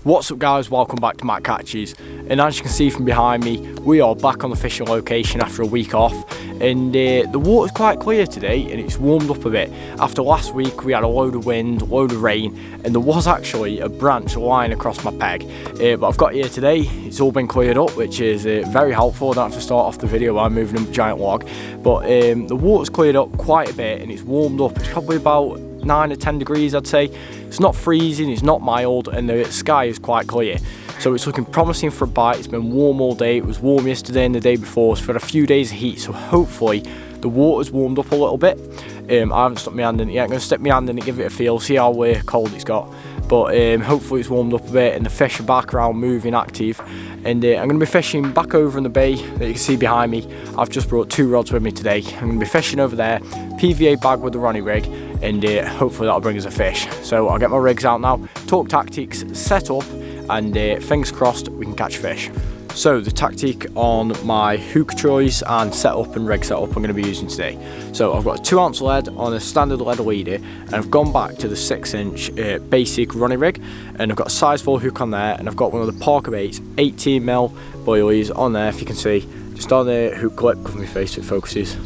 What's up guys, welcome back to Matt Catches, and as you can see from behind me, we are back on the fishing location after a week off, and the water's quite clear today and it's warmed up a bit. After last week we had a load of wind, load of rain, and there was actually a branch lying across my peg, but I've got here today, it's all been cleared up, which is very helpful. I don't have to start off the video by moving a giant log, but the water's cleared up quite a bit and it's warmed up. It's probably about 9 or 10 degrees I'd say. It's not freezing, it's not mild, and the sky is quite clear. So it's looking promising for a bite. It's been warm all day. It was warm yesterday and the day before, so we've had a few days of heat, so hopefully the water's warmed up a little bit. I haven't stuck my hand in it yet. I'm going to stick my hand in it, give it a feel, see how cold it's got. But hopefully it's warmed up a bit and the fish are back around moving, active. And I'm going to be fishing back over in the bay that you can see behind me. I've just brought 2 rods with me today. I'm going to be fishing over there, PVA bag with the Ronnie rig, and hopefully that'll bring us a fish. So I'll get my rigs out now, talk tactics, set up, and fingers crossed we can catch fish. So the tactic on my hook choice and setup and rig setup I'm going to be using today. So I've got a 2-ounce lead on a standard lead leader, and I've gone back to the 6-inch basic Ronnie rig, and I've got a size 4 hook on there, and I've got one of the Parker Baits 18mm boilies on there, if you can see, just on the hook clip. Cover my face so it focuses.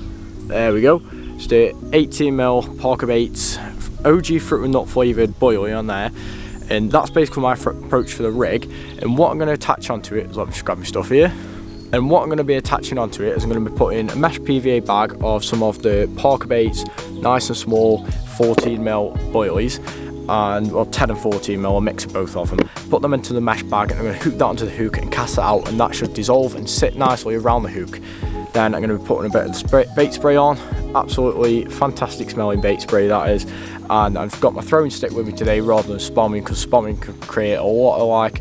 There we go. Just a 18mm Parker Baits OG fruit and nut flavoured boilie on there. And that's basically my approach for the rig. And what I'm going to attach onto it is, let me just grab my stuff here. And what I'm going to be attaching onto it is I'm going to be putting a mesh PVA bag of some of the Parker Baits nice and small 14mm boilies, and well, 10 and 14mm, a mix of both of them. Put them into the mesh bag, and I'm going to hook that onto the hook and cast it out, and that should dissolve and sit nicely around the hook. Then I'm going to be putting a bit of the bait spray on. Absolutely fantastic smelling bait spray that is. And I've got my throwing stick with me today rather than spomming, because spomming can create a lot of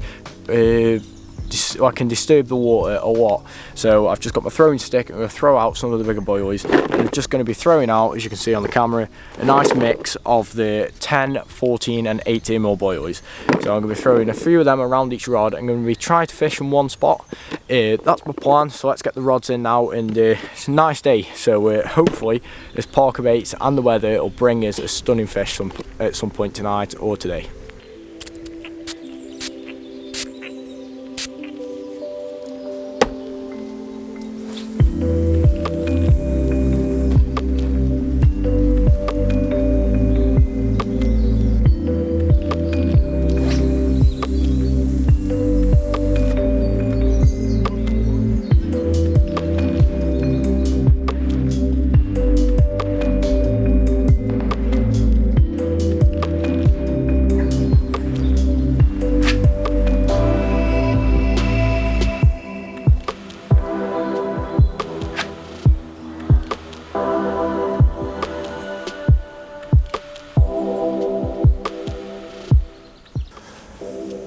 I can disturb the water a lot. So I've just got my throwing stick. I'm going to throw out some of the bigger boilies, and I'm just going to be throwing out, as you can see on the camera, a nice mix of the 10, 14 and 18mm boilies. So I'm going to be throwing a few of them around each rod. I'm going to be trying to fish in one spot. That's my plan, so let's get the rods in now, and it's a nice day, so hopefully this Parker Baits and the weather will bring us a stunning fish at some point tonight or today.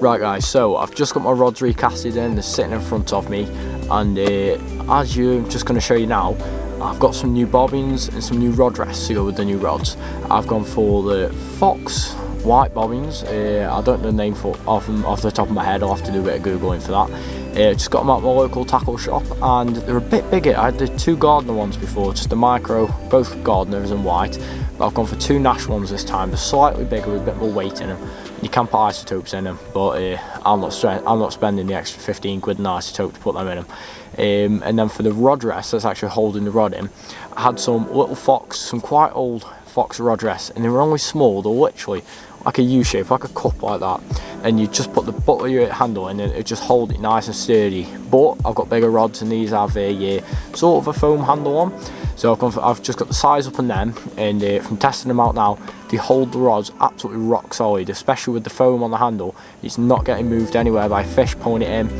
Right guys, so I've just got my rods recasted in, they're sitting in front of me, and as I'm just going to show you now, I've got some new bobbins and some new rod rests to go with the new rods. I've gone for the Fox white bobbins. I don't know the name of them off the top of my head, I'll have to do a bit of googling for that. Just got them at my local tackle shop, and they're a bit bigger. I had the 2 Gardner ones before, just a micro, both Gardners and white, but I've gone for 2 Nash ones this time. They're slightly bigger with a bit more weight in them. You can put isotopes in them, but I'm not spending the extra 15 quid in isotope to put them in them. And then for the rod rest that's actually holding the rod in, I had some little Fox, some quite old Fox rod rests, and they were only small. They're literally like a U shape, like a cup like that, and you just put the butt of your handle in and it just hold it nice and sturdy. But I've got bigger rods, and these have a sort of a foam handle on, so I've just got the size up on them, and from testing them out now, they hold the rods absolutely rock solid, especially with the foam on the handle. It's not getting moved anywhere by fish pulling it in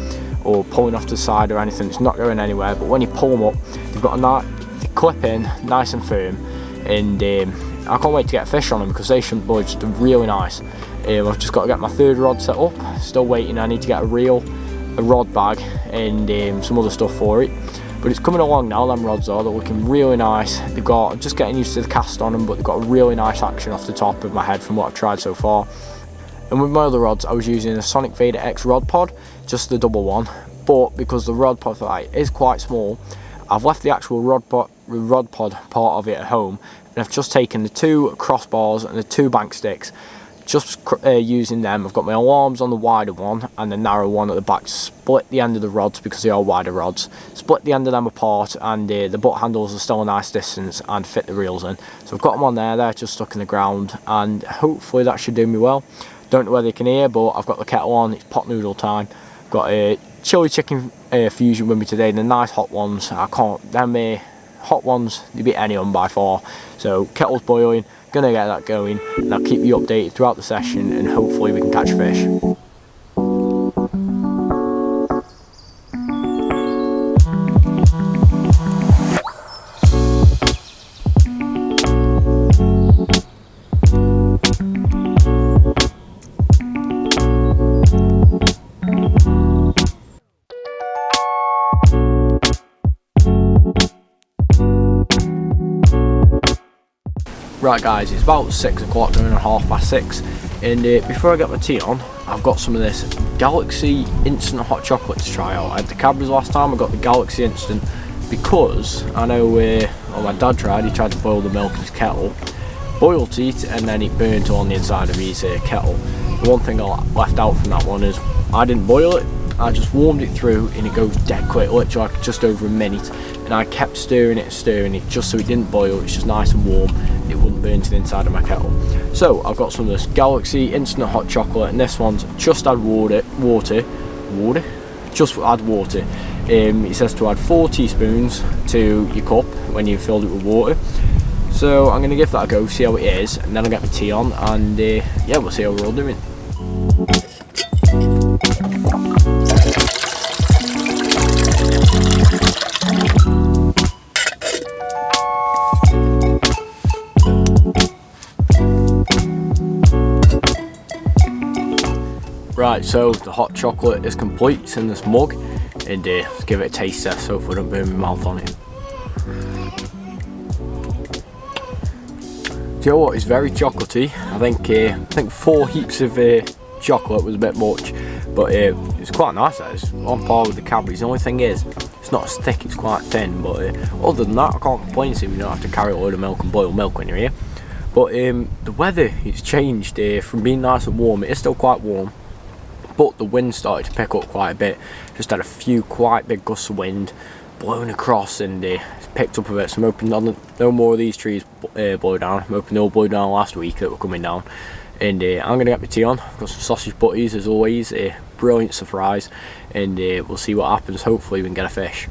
or pulling off to the side or anything. It's not going anywhere, but when you pull them up, they've got they clip in nice and firm, and I can't wait to get a fish on them because they should budge. They're really nice. I've just got to get my 3rd rod set up, still waiting. I need to get a reel, a rod bag, and some other stuff for it. But it's coming along now, them rods are, they're looking really nice. I'm just getting used to the cast on them, but they've got a really nice action off the top of my head from what I've tried so far. And with my other rods, I was using a Sonic Vader X rod pod, just the double one, but because the rod pod is quite small, I've left the actual rod pod part of it at home, and I've just taken the 2 crossbars and the 2 bank sticks, just using them. I've got my alarms on the wider one and the narrow one at the back. Split the end of the rods because they are wider rods. Split the end of them apart, and the butt handles are still a nice distance, and fit the reels in. So I've got them on there. They're just stuck in the ground, and hopefully that should do me well. Don't know whether you can hear, but I've got the kettle on. It's pot noodle time. I've got a chili chicken fusion with me today. The nice hot ones. I can't. Them hot ones, they beat any of them by far. So kettle's boiling. Gonna get that going, and I'll keep you updated throughout the session, and hopefully we can catch fish. Right guys, it's about 6 o'clock, going on 6:30, and before I get my tea on, I've got some of this Galaxy instant hot chocolate to try out. I had the Cadbury's last time. I got the Galaxy instant because I know well, my dad he tried to boil the milk in his kettle, boiled it, and then it burnt on the inside of his kettle. The one thing I left out from that one is I didn't boil it, I just warmed it through, and it goes dead quick, literally like just over a minute, and I kept stirring it just so it didn't boil. It's just nice and warm, it wouldn't burn to the inside of my kettle. So I've got some of this Galaxy instant hot chocolate, and this one's just add water, just add water. It says to add 4 teaspoons to your cup when you've filled it with water. So I'm going to give that a go, see how it is, and then I'll get my tea on, and yeah, we'll see how we're all doing. Right, so the hot chocolate is complete. It's in this mug, and let's give it a taste test so I don't burn my mouth on it. Do you know what? It's very chocolatey. I think 4 heaps of chocolate was a bit much, but it's quite nice. It's on par with the Cadbury's. The only thing is, it's not as thick. It's quite thin. But other than that, I can't complain. So you don't have to carry a load of milk and boil milk when you're here. But the weather it's changed from being nice and warm. It is still quite warm, but the wind started to pick up quite a bit. Just had a few quite big gusts of wind blowing across, and it's picked up a bit. So I'm hoping no more of these trees blow down. I'm hoping they all blew down last week that were coming down. And I'm going to get my tea on. I've got some sausage butties as always. Brilliant surprise, and we'll see what happens. Hopefully we can get a fish.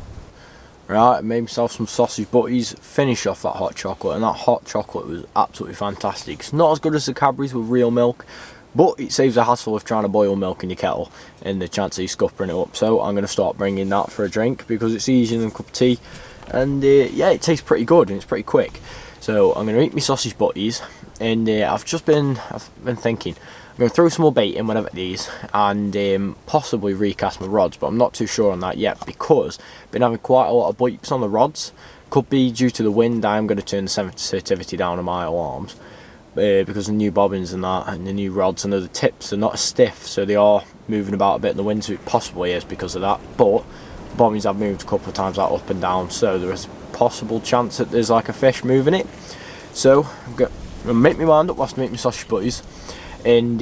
Right, I made myself some sausage butties, finish off that hot chocolate, and that hot chocolate was absolutely fantastic. It's not as good as the Cadbury's with real milk, but it saves the hassle of trying to boil milk in your kettle and the chance of you scuppering it up. So I'm going to start bringing that for a drink because it's easier than a cup of tea, and yeah, it tastes pretty good and it's pretty quick. So I'm going to eat my sausage butties, and I've been thinking I'm going to throw some more bait in whenever these, and possibly recast my rods, but I'm not too sure on that yet because I've been having quite a lot of bleeps on the rods. Could be due to the wind. I'm going to turn the sensitivity down on my alarms because the new bobbins and that, and the new rods, and the tips are not as stiff, so they are moving about a bit in the wind, so it possibly is because of that. But bobbins have moved a couple of times like up and down, so there is a possible chance that there's like a fish moving it. So I'm going to make my mind up whilst I make my sausage butties, and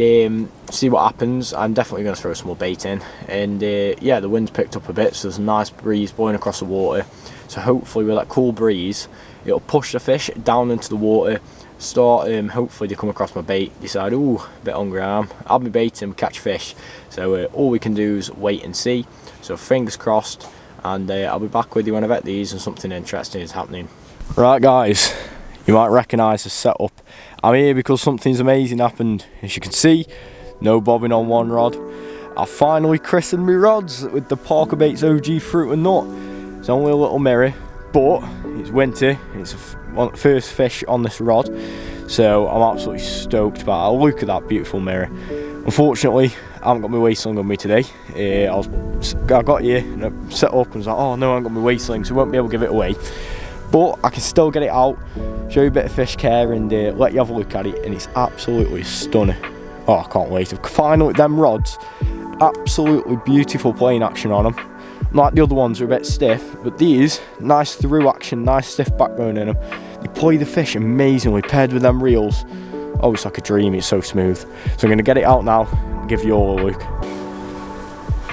see what happens. I'm definitely going to throw some more bait in, and yeah, the wind's picked up a bit, so there's a nice breeze blowing across the water. So hopefully with that cool breeze, it'll push the fish down into the water. Start hopefully they come across my bait, decide, ooh, a bit hungry I am, add my bait and catch fish. So all we can do is wait and see. So fingers crossed, and I'll be back with you when I vet these and something interesting is happening. Right guys, you might recognise the setup. I'm here because something's amazing happened. As you can see, no bobbin on one rod. I finally christened my rods with the Parker Baits OG Fruit and Nut. It's only a little mirror, but it's winter. It's the first fish on this rod, so I'm absolutely stoked about it. Look at that beautiful mirror. Unfortunately, I haven't got my waist sling on me today. I got here and I set up and was like, oh no, I haven't got my waist sling, so I won't be able to give it away. But I can still get it out, show you a bit of fish care, and let you have a look at it, and it's absolutely stunning. Oh, I can't wait. Finally, them rods, absolutely beautiful playing action on them. Like the other ones are a bit stiff, but these, nice through action, nice stiff backbone in them. They play the fish amazingly, paired with them reels. Oh, it's like a dream, it's so smooth. So I'm going to get it out now and give you all a look.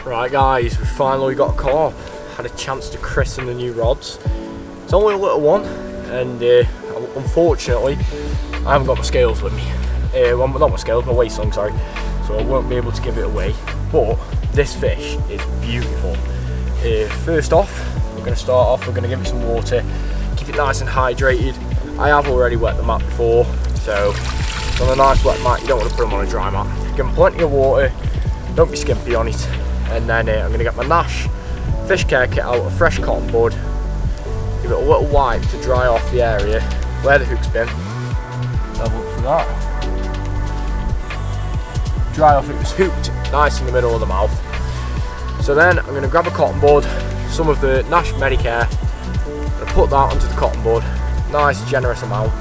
Right guys, we finally got a carp. Had a chance to christen the new rods. It's only a little one, and unfortunately I haven't got my scales with me. Well, not my scales, my weight song, sorry. So I won't be able to give it away. But this fish is beautiful. First off, we're going to start off, we're going to give it some water, keep it nice and hydrated. I have already wet the mat before, so on a nice wet mat, you don't want to put them on a dry mat. Give them plenty of water, don't be skimpy on it. And then I'm going to get my Nash fish care kit out, a fresh cotton bud, give it a little wipe to dry off the area where the hook's been. Have a look for that. Dry off, it was hooked nice in the middle of the mouth. So then I'm going to grab a cotton bud, some of the Nash Medicare, and put that onto the cotton bud, nice generous amount.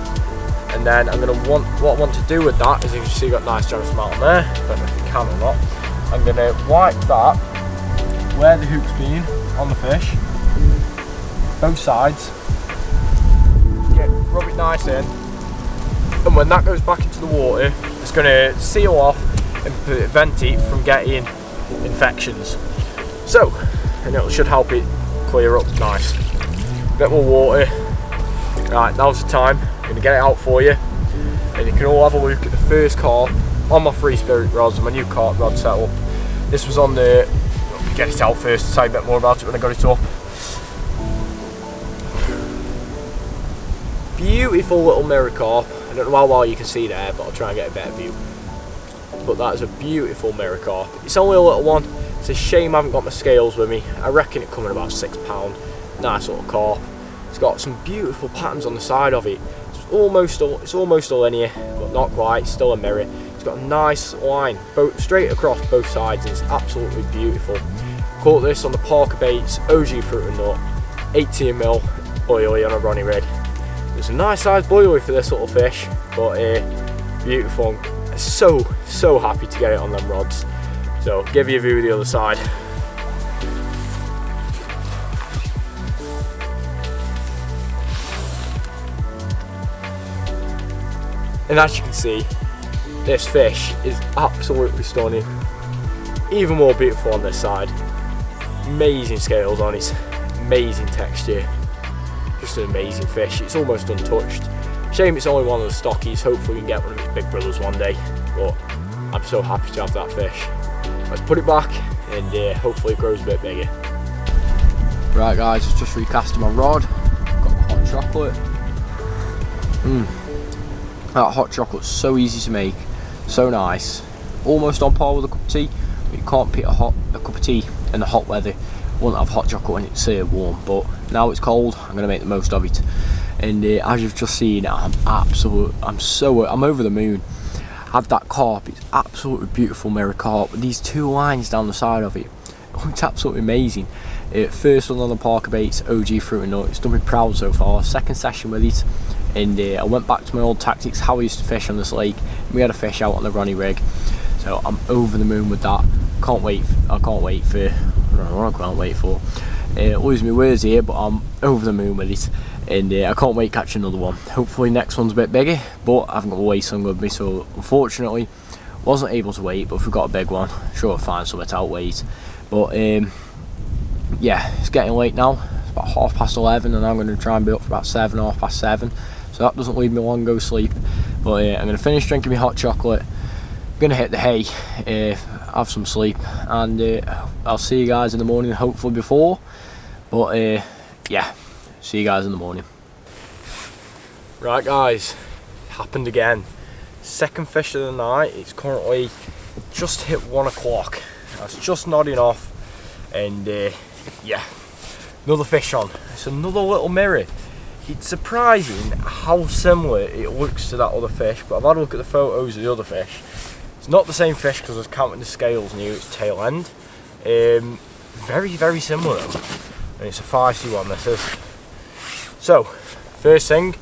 And then I'm going to what I want to do with that is, you can see got a nice generous amount on there, I don't know if you can or not. I'm going to wipe that where the hook's been on the fish, both sides, rub it nice in, and when that goes back into the water, it's going to seal off and prevent it from getting infections. So, and it should help it clear up nice. Bit more water. Right, now's the time. I'm going to get it out for you, and you can all have a look at the first carp on my Freespirit rods, my new carp rod setup. This was on the, get it out first to tell you a bit more about it when I got it up. Beautiful little mirror carp. I don't know how well you can see there, but I'll try and get a better view. But that is a beautiful mirror carp. It's only a little one. It's a shame I haven't got my scales with me. I reckon it coming about £6. Nice little carp. It's got some beautiful patterns on the side of it. It's almost a linear, but not quite. Still a mirror. It's got a nice line, straight across both sides, and it's absolutely beautiful. Caught this on the Parker Baits OG Fruit and Nut, 18mm oily on a Ronnie rig. It's a nice size boilie for this little fish, but beautiful. So happy to get it on them rods. So give you a view of the other side. And as you can see, this fish is absolutely stunning. Even more beautiful on this side. Amazing scales on it, amazing texture. Just an amazing fish. It's almost untouched. Shame it's only one of the stockies. Hopefully we can get one of his big brothers one day. But I'm so happy to have that fish. Let's put it back, and hopefully it grows a bit bigger. Right guys, just recasting my rod. Got the hot chocolate. That hot chocolate's so easy to make, so nice. Almost on par with a cup of tea, but you can't pick a cup of tea in the hot weather. Won't have hot chocolate when it's warm, but now it's cold, I'm gonna make the most of it. And as you've just seen, I'm over the moon. Had that carp, it's absolutely beautiful mirror carp with these two lines down the side of it. Oh, it's absolutely amazing. First one on the Parker Baits OG Fruit and Nut. It's done me proud so far. Second session with it, and I went back to my old tactics, how I used to fish on this lake. We had a fish out on the Ronnie rig, so I'm over the moon with that. I can't wait for, I don't know what I can't wait for. Losing my words here, but I'm over the moon with it, and I can't wait to catch another one. Hopefully next one's a bit bigger, but I haven't got a weight song with me, so unfortunately wasn't able to wait. But if we've got a big one, sure I'll find something to outweight. But yeah, it's getting late now. It's about 11:30, and I'm going to try and be up for about 7, so that doesn't leave me long to go sleep. But I'm going to finish drinking my hot chocolate, I'm going to hit the hay, have some sleep, and I'll see you guys in the morning, hopefully before. But yeah, see you guys in the morning. Right guys, happened again. Second fish of the night. It's currently just hit 1 o'clock. That's just nodding off, and yeah, another fish on. It's another little mirror. It's surprising how similar it looks to that other fish, but I've had a look at the photos of the other fish. It's not the same fish because I was counting the scales near its tail end. Very similar though, and it's a feisty one, this is. So first thing,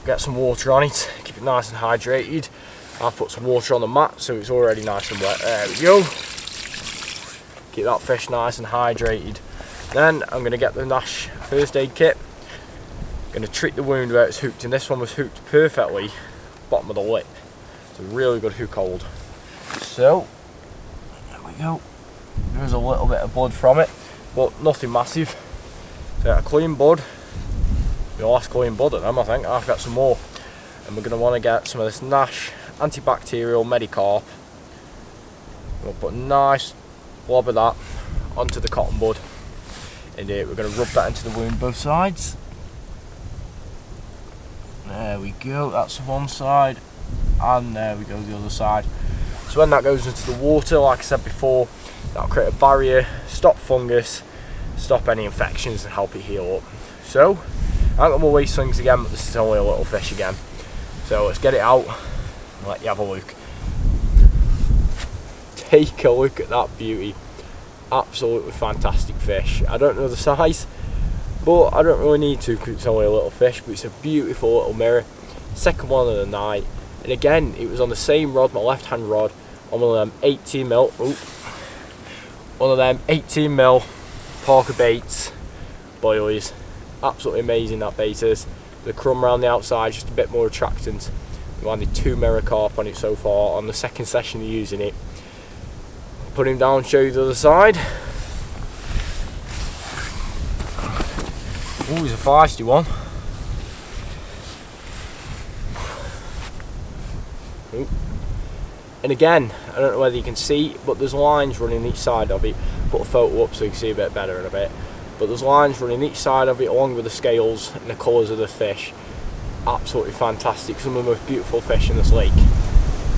get some water on it, keep it nice and hydrated. I'll put some water on the mat so it's already nice and wet. There we go. Keep that fish nice and hydrated. Then I'm going to get the Nash first aid kit. Going to treat the wound where it's hooked, and this one was hooked perfectly bottom of the lip. It's a really good hook hold. So there we go. There's a little bit of blood from it, but nothing massive. So a clean bud. The last clean bud of them, I think. I've got some more, and we're going to want to get some of this Nash antibacterial Carp. We'll put a nice blob of that onto the cotton bud, and we're going to rub that into the wound both sides. There we go, that's one side, and there we go, the other side. So when that goes into the water, like I said before, that'll create a barrier, stop fungus, stop any infections, and help it heal up. So I don't want to waste things again, but this is only a little fish again. So let's get it out and let you have a look. Take a look at that beauty. Absolutely fantastic fish. I don't know the size, but I don't really need to because it's only a little fish, but it's a beautiful little mirror. Second one of the night, and again it was on the same rod, my left hand rod, on one of them 18mm, one of them 18mm Parker baits, boilies. Absolutely amazing that bait is. The crumb around the outside, just a bit more attractant. We landed 2 mirror carp on it so far on the second session of using it. Put him down, show you the other side. Oh, he's a feisty one. Ooh. And again, I don't know whether you can see, but there's lines running each side of it. Put a photo up so you can see a bit better in a bit. But there's lines running each side of it along with the scales and the colours of the fish. Absolutely fantastic. Some of the most beautiful fish in this lake.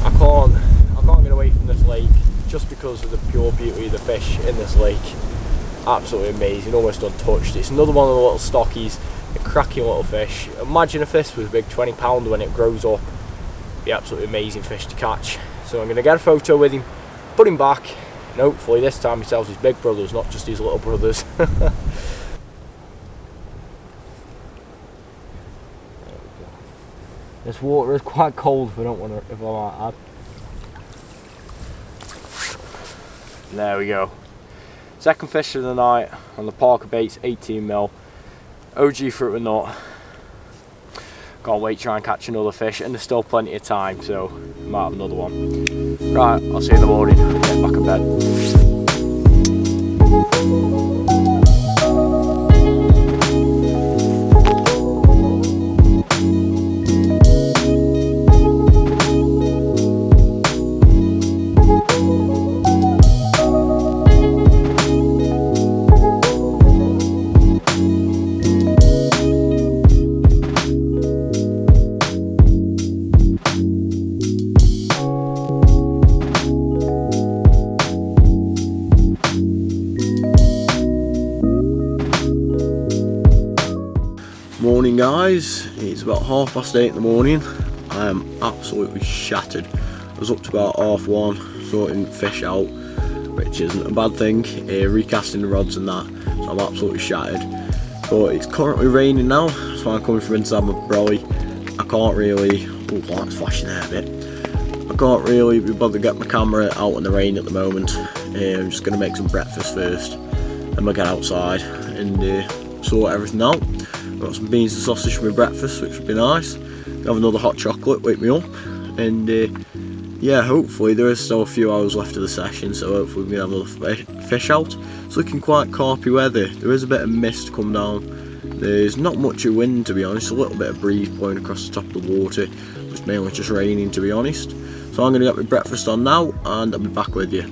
I can't get away from this lake just because of the pure beauty of the fish in this lake. Absolutely amazing, almost untouched. It's another one of the little stockies, a cracking little fish. Imagine if this was a big 20-pounder when it grows up. It'd be absolutely amazing fish to catch. So I'm going to get a photo with him, put him back, and hopefully this time he tells his big brothers, not just his little brothers. This water is quite cold if I might add. There we go. Second fish of the night on the Parker baits 18mm. OG fruit and nut. Can't wait to try and catch another fish, and there's still plenty of time, so might have another one. Right, I'll see you in the morning. Get back in bed. Morning guys, it's about 8:30 in the morning. I am absolutely shattered. I was up to about 1:30 sorting fish out, which isn't a bad thing, recasting the rods and that, so I'm absolutely shattered. But it's currently raining now, so I'm coming from inside my brolly. I can't really, oh, light's flashing there a bit. I can't really be bothered to get my camera out in the rain at the moment. I'm just going to make some breakfast first, then we'll get outside and sort everything out. Got some beans and sausage for my breakfast, which would be nice. Have another hot chocolate, wake me up, and yeah, hopefully there is still a few hours left of the session, so hopefully we can have another fish out. It's looking quite carpy weather. There is a bit of mist come down. There's not much of wind, to be honest. A little bit of breeze blowing across the top of the water. It's mainly just raining, to be honest. So I'm going to get my breakfast on now, and I'll be back with you.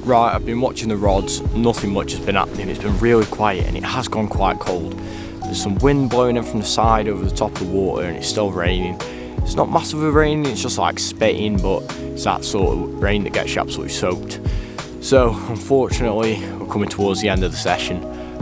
Right, I've been watching the rods. Nothing much has been happening. It's been really quiet, and it has gone quite cold. There's some wind blowing in from the side over the top of the water, and it's still raining. It's not massively raining, it's just like spitting, but it's that sort of rain that gets you absolutely soaked. So unfortunately we're coming towards the end of the session,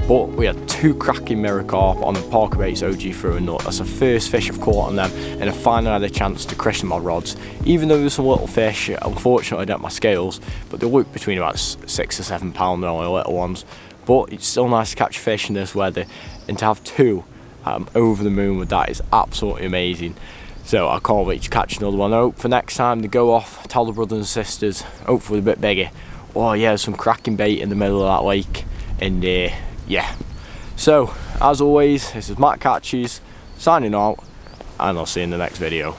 but we had 2 cracking mirror carp on the Parker baits OG Fruit and Nut. That's the first fish I've caught on them, and I finally had a chance to christen my rods. Even though there's some little fish, unfortunately I don't have my scales, but they look between about 6 or 7 pound, they're only little ones. But it's still nice to catch fish in this weather, and to have 2, I'm over the moon with that. Is absolutely amazing. So I can't wait to catch another one. I hope for next time they go off, tell the brothers and sisters, hopefully a bit bigger. Oh yeah, there's some cracking bait in the middle of that lake, and yeah. So as always, this is Matt Catches signing out, and I'll see you in the next video.